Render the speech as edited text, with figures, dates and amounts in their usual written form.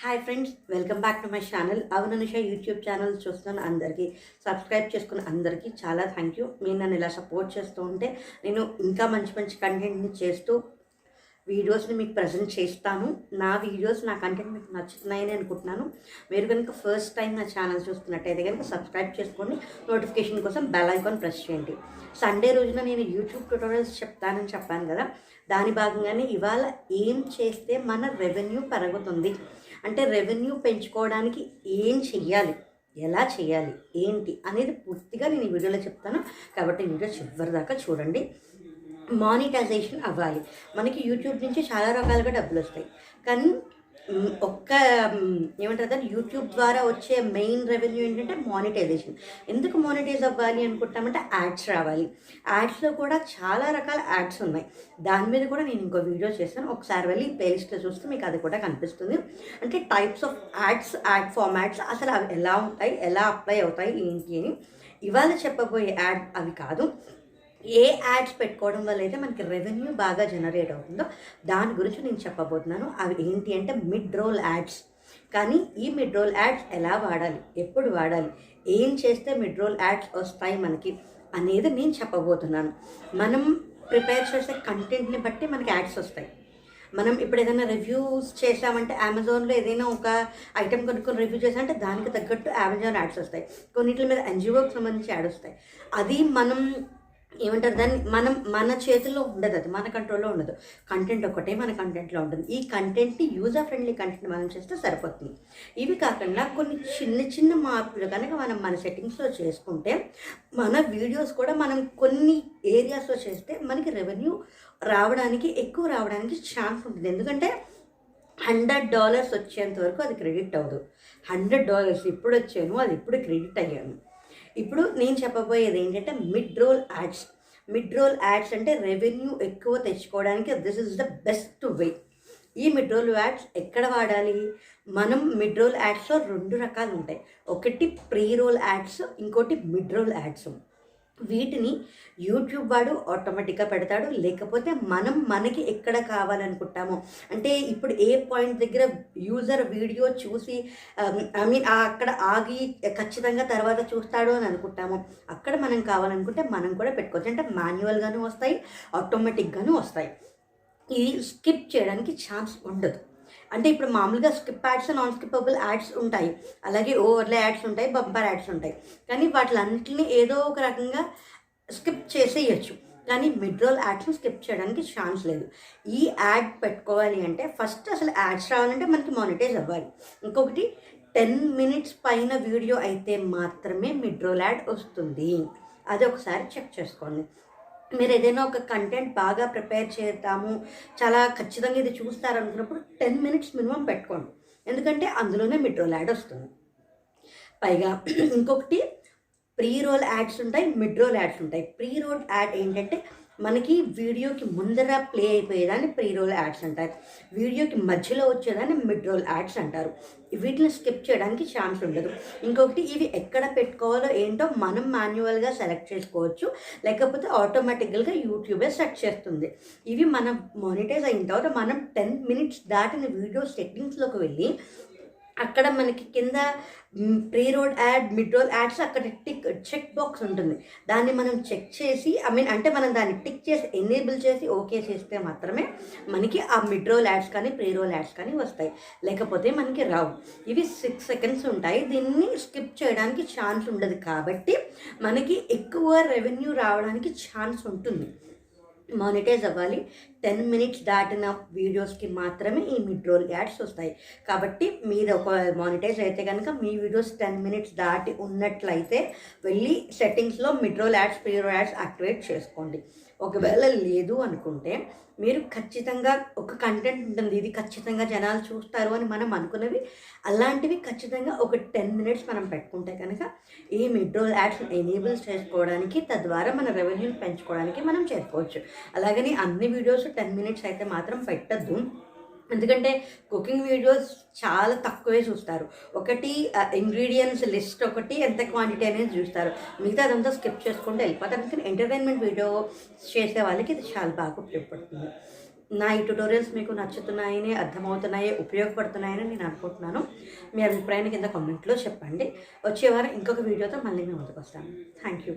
Hi friends, welcome back to my channel. అవననుష YouTube channel చూస్తున్న అందరికీ, సబ్స్క్రైబ్ చేసుకున్న అందరికీ చాలా థ్యాంక్ యూ. మీరు నన్ను ఇలా సపోర్ట్ చేస్తూ ఉంటే నేను ఇంకా మంచి మంచి కంటెంట్ని చేస్తూ వీడియోస్ని మీకు ప్రజెంట్ చేస్తాను. నా వీడియోస్, నా కంటెంట్ మీకు నచ్చుతున్నాయని అనుకుంటున్నాను. మీరు కనుక ఫస్ట్ టైం నా ఛానల్ చూస్తున్నట్టయితే కనుక సబ్స్క్రైబ్ చేసుకొని నోటిఫికేషన్ కోసం బెల్ ఐకాన్ ప్రెస్ చేయండి. సండే రోజున నేను యూట్యూబ్ ట్యూటోరియల్స్ చెప్తానని చెప్పాను కదా, దాని భాగంగానే ఇవాళ ఏం చేస్తే మన రెవెన్యూ పెరుగుతుంది, అంటే రెవెన్యూ పెంచుకోవడానికి ఏం చెయ్యాలి, ఎలా చేయాలి, ఏంటి అనేది పూర్తిగా నేను ఈ వీడియోలో చెప్తాను. కాబట్టి వీడియో చివరి దాకా చూడండి. మానిటైజేషన్ అవ్వాలి. మనకి యూట్యూబ్ నుంచి చాలా రకాలుగా డబ్బులు వస్తాయి, కానీ ఏమంటారు దాన్ని, యూట్యూబ్ ద్వారా వచ్చే మెయిన్ రెవెన్యూ ఏంటంటే మానిటైజేషన్. ఎందుకు మానిటైజ్ అవ్వాలి అనుకుంటామంటే యాడ్స్ రావాలి. యాడ్స్లో కూడా చాలా రకాల యాడ్స్ ఉన్నాయి. దాని మీద కూడా నేను ఇంకో వీడియో చేస్తాను. ఒకసారి వెళ్ళి ప్లేలిస్ట్లో చూస్తే మీకు అది కూడా కనిపిస్తుంది. అంటే types of ads, add formats, అసలు అవి ఎలా ఉంటాయి, ఎలా అప్లై అవుతాయి, ఏంటి అని. ఇవాళ చెప్పబోయే యాడ్ అవి కాదు. ఏ యాడ్స్ పెట్టుకోవడం వల్ల అయితే మనకి రెవెన్యూ బాగా జనరేట్ అవుతుందో దాని గురించి నేను చెప్పబోతున్నాను. అవి ఏంటి అంటే మిడ్ రోల్ యాడ్స్. కానీ ఈ మిడ్ రోల్ యాడ్స్ ఎలా వాడాలి, ఎప్పుడు వాడాలి, ఏం చేస్తే మిడ్ రోల్ యాడ్స్ వస్తాయి మనకి అనేది నేను చెప్పబోతున్నాను. మనం ప్రిపేర్ చేసే కంటెంట్ని బట్టి మనకి యాడ్స్ వస్తాయి. మనం ఇప్పుడు ఏదైనా రివ్యూస్ చేసామంటే, అమెజాన్లో ఏదైనా ఒక ఐటెం కొనుక్కొని రివ్యూ చేసామంటే దానికి తగ్గట్టు అమెజాన్ యాడ్స్ వస్తాయి. కొన్నింటి మీద ఎన్జిఓకి సంబంధించి యాడ్ వస్తాయి. అది మనం ఏమంటారు దాన్ని, మన చేతుల్లో ఉండదు, అది మన కంట్రోల్లో ఉండదు. కంటెంట్ ఒకటే మన కంటెంట్లో ఉంటుంది. ఈ కంటెంట్ని యూజర్ ఫ్రెండ్లీ కంటెంట్ మనం చేస్తే సరిపోతుంది. ఇవి కాకుండా కొన్ని చిన్న చిన్న మార్పులు కనుక మనం మన సెట్టింగ్స్లో చేసుకుంటే, మన వీడియోస్ కూడా మనం కొన్ని ఏరియాస్లో చేస్తే మనకి రెవెన్యూ రావడానికి, ఎక్కువ రావడానికి ఛాన్స్ ఉంటుంది. ఎందుకంటే $100 వచ్చేంత వరకు అది క్రెడిట్ అవ్వదు. $100 ఇప్పుడు వచ్చాను, అది ఇప్పుడు క్రెడిట్ అయ్యాను. ఇప్పుడు నేను చెప్పబోయేది ఏంటంటే mid roll ads. Mid roll ads అంటే రెవెన్యూ ఎక్కువ తెచ్చుకోవడానికి this is the best way. ఈ మిడ్ రోల్ యాడ్స్ ఎక్కడ వాడాలి? మనం మిడ్ రోల్ యాడ్స్లో 2 రకాలు ఉంటాయి. ఒకటి ప్రీ రోల్ యాడ్స్, ఇంకోటి మిడ్ రోల్ యాడ్స్. వీటిని యూట్యూబ్ వాడు ఆటోమేటిక్గా పెడతాడు, లేకపోతే మనకి ఎక్కడ కావాలనుకుంటామో, అంటే ఇప్పుడు ఏ పాయింట్ దగ్గర యూజర్ వీడియో చూసి అక్కడ ఆగి ఖచ్చితంగా తర్వాత చూస్తాడు అని అనుకుంటామో అక్కడ మనం కావాలనుకుంటే మనం కూడా పెట్టుకోవచ్చు. అంటే మాన్యువల్గాను వస్తాయి, ఆటోమేటిక్గాను వస్తాయి. ఈ స్కిప్ చేయడానికి ఛాన్స్ ఉండదు. అంటే ఇప్పుడు మామూలుగా skip ads, non skippable ads ఉంటాయి, అలాగే ఓవర్లే యాడ్స్ ఉంటాయి, బంపర్ యాడ్స్ ఉంటాయి. కానీ వాటిలన్నింటినీ ఏదో ఒక రకంగా స్కిప్ చేసేయచ్చు. కానీ మిడ్ రోల్ యాడ్స్ని స్కిప్ చేయడానికి ఛాన్స్ లేదు. ఈ యాడ్ పెట్టుకోవాలి అంటే ఫస్ట్ అసలు యాడ్స్ రావాలంటే మనకి మానిటైజ్ అవ్వాలి. ఇంకొకటి 10 minutes పైన వీడియో అయితే మాత్రమే మిడ్ రోల్ యాడ్ వస్తుంది. అది ఒకసారి చెక్ చేసుకోండి. మీరు ఏదైనా ఒక కంటెంట్ బాగా ప్రిపేర్ చేద్దాము, చాలా ఖచ్చితంగా ఇది చూస్తారనుకున్నప్పుడు 10 minutes మినిమం పెట్టుకోండి. ఎందుకంటే అందులోనే మిడ్ రోల్ యాడ్ వస్తుంది. పైగా ఇంకొకటి ప్రీ రోల్ యాడ్స్ ఉంటాయి, మిడ్ రోల్ యాడ్స్ ఉంటాయి. ప్రీ రోల్ యాడ్ ఏంటంటే మనకి వీడియోకి ముందర ప్లే అయిపోయేదాన్ని ప్రీ రోల్ యాడ్స్ అంటారు. వీడియోకి మధ్యలో వచ్చేదాన్ని మిడ్ రోల్ యాడ్స్ అంటారు. వీటిని స్కిప్ చేయడానికి ఛాన్స్ ఉండదు. ఇంకొకటి ఇవి ఎక్కడ పెట్టుకోవాలో ఏంటో మనం మాన్యువల్గా సెలెక్ట్ చేసుకోవచ్చు, లేకపోతే ఆటోమేటిక్గా యూట్యూబే సెట్ చేస్తుంది. ఇవి మనం మానిటైజ్ అయిన తర్వాత మనం 10 minutes దాటిన వీడియో సెట్టింగ్స్లోకి వెళ్ళి అక్కడ మనకి కింద pre roll ad, mid roll ads అక్కడ చెక్ బాక్స్ ఉంటుంది. దాన్ని మనం చెక్ చేసి అంటే మనం దాన్ని టిక్ చేసి ఎనేబుల్ చేసి ఓకే చేస్తే మాత్రమే మనకి ఆ మిడ్ రోల్ యాడ్స్ కానీ ప్రీ రోల్ యాడ్స్ కానీ వస్తాయి, లేకపోతే మనకి రావు. ఇవి 6 seconds ఉంటాయి. దీన్ని స్కిప్ చేయడానికి ఛాన్స్ ఉండదు. కాబట్టి మనకి ఎక్కువ రెవెన్యూ రావడానికి ఛాన్స్ ఉంటుంది. మానిటైజ్ అవ్వాలి. 10 minutes దాటిన వీడియోస్కి మాత్రమే ఈ మిడ్ రోల్ యాడ్స్ వస్తాయి. కాబట్టి మీరు ఒక మానిటైజ్ అయితే కనుక మీ వీడియోస్ 10 minutes దాటి ఉన్నట్లయితే వెళ్ళి సెట్టింగ్స్లో mid roll ads, pre roll ads activate చేసుకోండి. ఒకవేళ లేదు అనుకుంటే మీరు ఖచ్చితంగా ఒక కంటెంట్ ఉంటుంది, ఇది ఖచ్చితంగా జనాలు చూస్తారు అని మనం అనుకున్నవి, అలాంటివి ఖచ్చితంగా ఒక 10 minutes మనం పెట్టుకుంటే కనుక ఈ మిడ్ రోల్ యాడ్స్ ఎనేబుల్ చేసుకోవడానికి, తద్వారా మన రెవెన్యూని పెంచుకోవడానికి మనం చేసుకోవచ్చు. అలాగని అన్ని వీడియోస్ 10 minutes అయితే మాత్రం పెట్టద్దు. ఎందుకంటే కుకింగ్ వీడియోస్ చాలా తక్కువే చూస్తారు. ఒకటి ఇంగ్రీడియంట్స్ లిస్ట్, ఒకటి ఎంత క్వాంటిటీ అనేది చూస్తారు, మిగతా అదంతా స్కిప్ చేసుకుంటూ వెళ్ళిపోతారు. అందుకని ఎంటర్టైన్మెంట్ వీడియో చేసే వాళ్ళకి ఇది చాలా బాగా ఉపయోగపడుతుంది. నా ఈ ట్యుటోరియల్స్ మీకు నచ్చుతున్నాయని, అర్థమవుతున్నాయి, ఉపయోగపడుతున్నాయని నేను అనుకుంటున్నాను. మీ అభిప్రాయాన్ని కింద కామెంట్లో చెప్పండి. వచ్చే వారం ఇంకొక వీడియోతో మళ్ళీ మేము ముందుకు వస్తాను. Thank you.